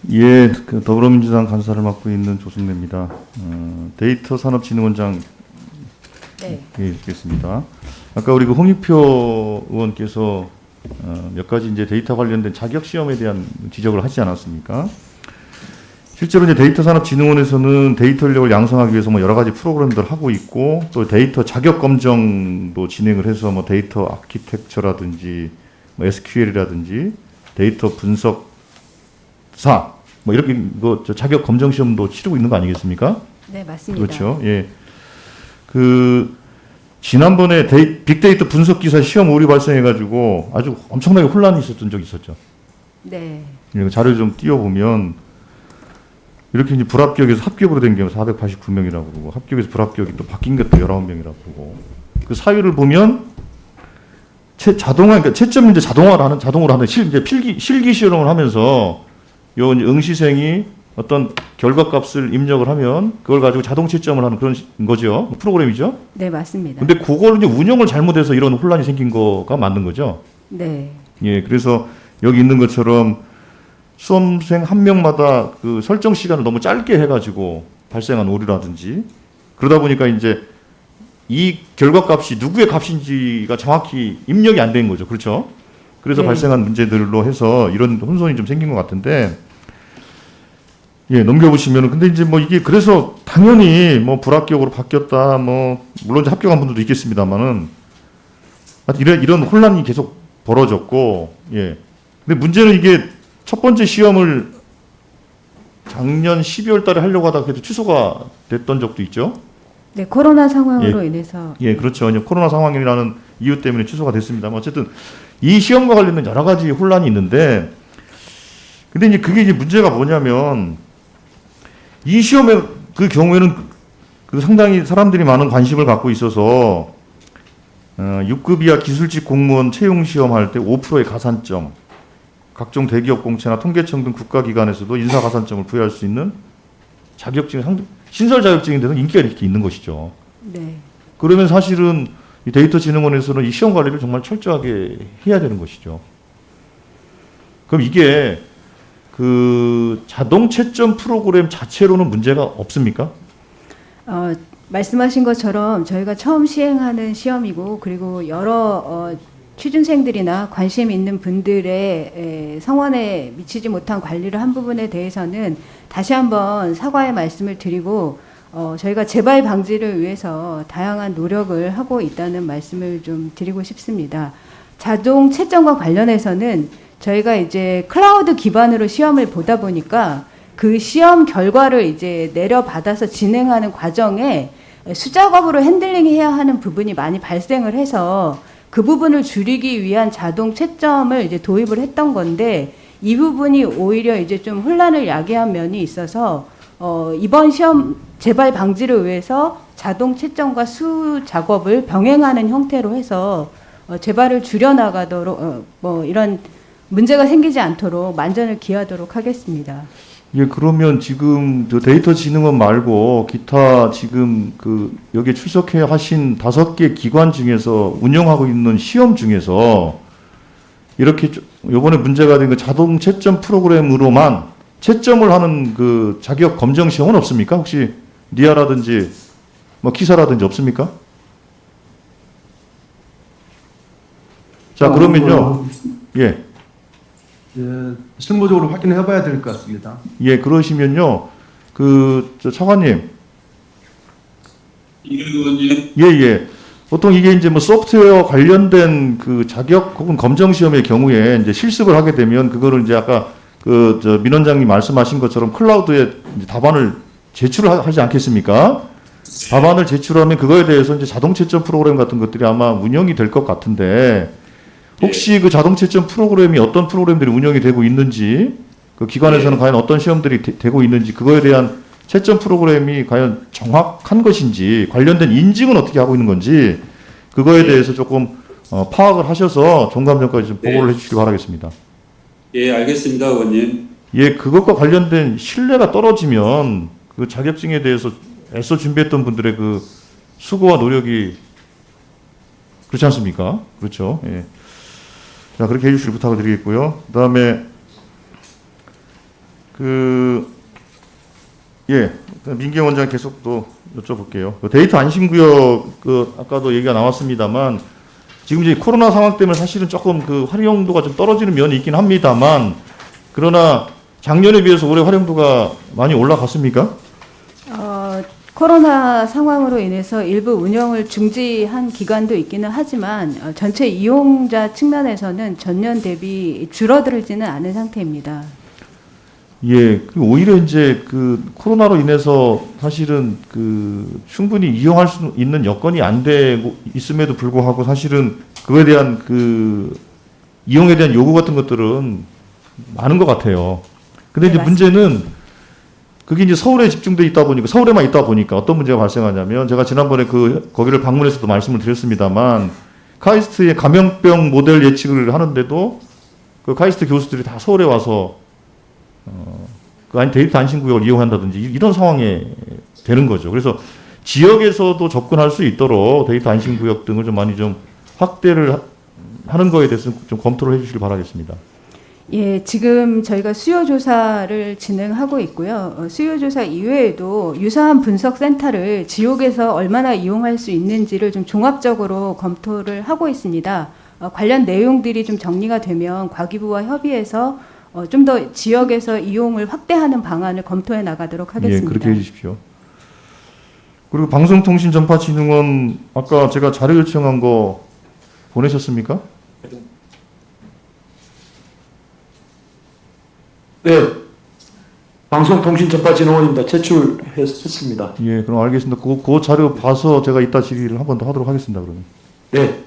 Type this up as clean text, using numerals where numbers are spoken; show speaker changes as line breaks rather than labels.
예, 그 더불어민주당 간사를 맡고 있는 조승래입니다. 데이터산업진흥원장
네.
뵙겠습니다. 아까 우리 그 홍익표 의원께서 몇 가지 이제 데이터 관련된 자격 시험에 대한 지적을 하지 않았습니까? 실제로 이제 데이터산업진흥원에서는 데이터 인력을 양성하기 위해서 뭐 여러 가지 프로그램들 하고 있고, 또 데이터 자격 검정도 진행을 해서 뭐 데이터 아키텍처라든지 뭐 SQL이라든지 데이터 분석사 뭐 이렇게 저 자격 검정 시험도 치르고 있는 거 아니겠습니까?
네, 맞습니다.
그렇죠. 예. 그 지난번에 빅데이터 분석 기사 시험 오류 발생해가지고 아주 엄청나게 혼란이 있었던 적이 있었죠.
네.
자료 좀 띄워보면 이렇게 이제 불합격에서 합격으로 된 경우 489명이라고 그러고, 합격에서 불합격이 또 바뀐 것도 19명이라고 그러고, 그 사유를 보면 그러니까 채점 이제 자동으로 하는 이제 실기 시험을 하면서 요 응시생이 어떤 결과값을 입력을 하면 그걸 가지고 자동 채점을 하는 그런 거죠. 프로그램이죠.
네, 맞습니다.
근데 그걸 이제 운영을 잘못해서 이런 혼란이 생긴 거가 맞는 거죠.
네.
예, 그래서 여기 있는 것처럼 수험생 한 명마다 그 설정 시간을 너무 짧게 해가지고 발생한 오류라든지, 그러다 보니까 이제 이 결과값이 누구의 값인지가 정확히 입력이 안 된 거죠. 그렇죠? 그래서
네.
발생한 문제들로 해서 이런 혼선이 좀 생긴 것 같은데, 예, 넘겨보시면은, 근데 이제 뭐 이게 그래서 당연히 뭐 불합격으로 바뀌었다, 뭐, 물론 이제 합격한 분들도 있겠습니다만은, 하여튼 이런 혼란이 계속 벌어졌고, 예. 근데 문제는 이게 첫 번째 시험을 작년 12월 달에 하려고 하다가 그래도 취소가 됐던 적도 있죠.
네, 코로나 상황으로 인해서.
예, 그렇죠. 이제 코로나 상황이라는 이유 때문에 취소가 됐습니다만, 어쨌든 이 시험과 관련된 여러 가지 혼란이 있는데, 근데 이제 그게 이제 문제가 뭐냐면, 이 시험의 그 경우에는 그 상당히 사람들이 많은 관심을 갖고 있어서 6급 이하 기술직 공무원 채용 시험 할 때 5%의 가산점, 각종 대기업 공채나 통계청 등 국가기관에서도 인사 가산점을 부여할 수 있는 자격증, 신설 자격증인데도 인기가 이렇게 있는 것이죠.
네.
그러면 사실은 이 데이터진흥원에서는 이 시험 관리를 정말 철저하게 해야 되는 것이죠. 그럼 이게 그 자동 채점 프로그램 자체로는 문제가 없습니까?
말씀하신 것처럼 저희가 처음 시행하는 시험이고, 그리고 여러 취준생들이나 관심 있는 분들의 성원에 미치지 못한 관리를 한 부분에 대해서는 다시 한번 사과의 말씀을 드리고, 저희가 재발 방지를 위해서 다양한 노력을 하고 있다는 말씀을 좀 드리고 싶습니다. 자동 채점과 관련해서는 저희가 이제 클라우드 기반으로 시험을 보다 보니까 그 시험 결과를 이제 내려받아서 진행하는 과정에 수작업으로 핸들링해야 하는 부분이 많이 발생을 해서 그 부분을 줄이기 위한 자동 채점을 이제 도입을 했던 건데, 이 부분이 오히려 이제 좀 혼란을 야기한 면이 있어서 이번 시험 재발 방지를 위해서 자동 채점과 수 작업을 병행하는 형태로 해서 재발을 줄여나가도록 뭐 이런 문제가 생기지 않도록 만전을 기하도록 하겠습니다.
예, 그러면 지금 저 데이터진흥원 말고 기타 지금 그 여기에 출석해 하신 5개 기관 중에서 운영하고 있는 시험 중에서 이렇게 요번에 문제가 된 그 자동 채점 프로그램으로만 채점을 하는 그 자격 검정 시험은 없습니까? 혹시 니아라든지 뭐 키사라든지 없습니까? 자, 그러면요. 예.
예, 실무적으로 확인해 봐야 될 것 같습니다.
예, 그러시면요. 저 차관님. 예, 예. 보통 이게 이제 뭐 소프트웨어 관련된 그 자격 혹은 검정 시험의 경우에 이제 실습을 하게 되면 그거를 이제 아까 민 원장님 말씀하신 것처럼 클라우드에 이제 답안을 제출을 하지 않겠습니까? 답안을 제출하면 그거에 대해서 이제 자동 채점 프로그램 같은 것들이 아마 운영이 될 것 같은데, 혹시 그 자동 채점 프로그램이 어떤 프로그램들이 운영이 되고 있는지, 그 기관에서는 과연 어떤 시험들이 되고 있는지, 그거에 대한 채점 프로그램이 과연 정확한 것인지, 관련된 인증은 어떻게 하고 있는 건지, 그거에 대해서 조금 파악을 하셔서 종감전까지 좀 보고를 해주시기 바라겠습니다.
예, 알겠습니다, 의원님.
예, 그것과 관련된 신뢰가 떨어지면 그 자격증에 대해서 애써 준비했던 분들의 그 수고와 노력이 그렇지 않습니까? 그렇죠. 예. 자, 그렇게 해주실 부탁을 드리겠고요. 그 다음에 민경 원장 계속 또 여쭤볼게요. 그 데이터 안심구역 아까도 얘기가 나왔습니다만 지금 이제 코로나 상황 때문에 사실은 조금 그 활용도가 좀 떨어지는 면이 있긴 합니다만 그러나 작년에 비해서 올해 활용도가 많이 올라갔습니까?
코로나 상황으로 인해서 일부 운영을 중지한 기간도 있기는 하지만 전체 이용자 측면에서는 전년 대비 줄어들지는 않은 상태입니다.
예, 그리고 오히려 이제 그 코로나로 인해서 사실은 그 충분히 이용할 수 있는 여건이 안 되고 있음에도 불구하고 사실은 그거에 대한 그 이용에 대한 요구 같은 것들은 많은 것 같아요. 근데
네,
이제 문제는 그게 이제 서울에 집중돼 있다 보니까 서울에만 있다 보니까 어떤 문제가 발생하냐면 제가 지난번에 거기를 방문해서도 말씀을 드렸습니다만 카이스트의 감염병 모델 예측을 하는데도 그 카이스트 교수들이 다 서울에 와서 데이터 안심구역을 이용한다든지 이런 상황에 되는 거죠. 그래서 지역에서도 접근할 수 있도록 데이터 안심구역 등을 좀 많이 좀 확대를 하는 거에 대해서 좀 검토를 해주시길 바라겠습니다.
예, 지금 저희가 수요조사를 진행하고 있고요. 수요조사 이외에도 유사한 분석센터를 지역에서 얼마나 이용할 수 있는지를 좀 종합적으로 검토를 하고 있습니다. 관련 내용들이 좀 정리가 되면 과기부와 협의해서 좀 더 지역에서 이용을 확대하는 방안을 검토해 나가도록 하겠습니다.
예, 그렇게 해주십시오. 그리고 방송통신전파진흥원 아까 제가 자료 요청한 거 보내셨습니까?
네, 방송통신전파진흥원입니다. 제출했습니다.
예, 그럼 알겠습니다. 그 자료 봐서 제가 이따 질의를 한 번 더 하도록 하겠습니다. 그러면.
네.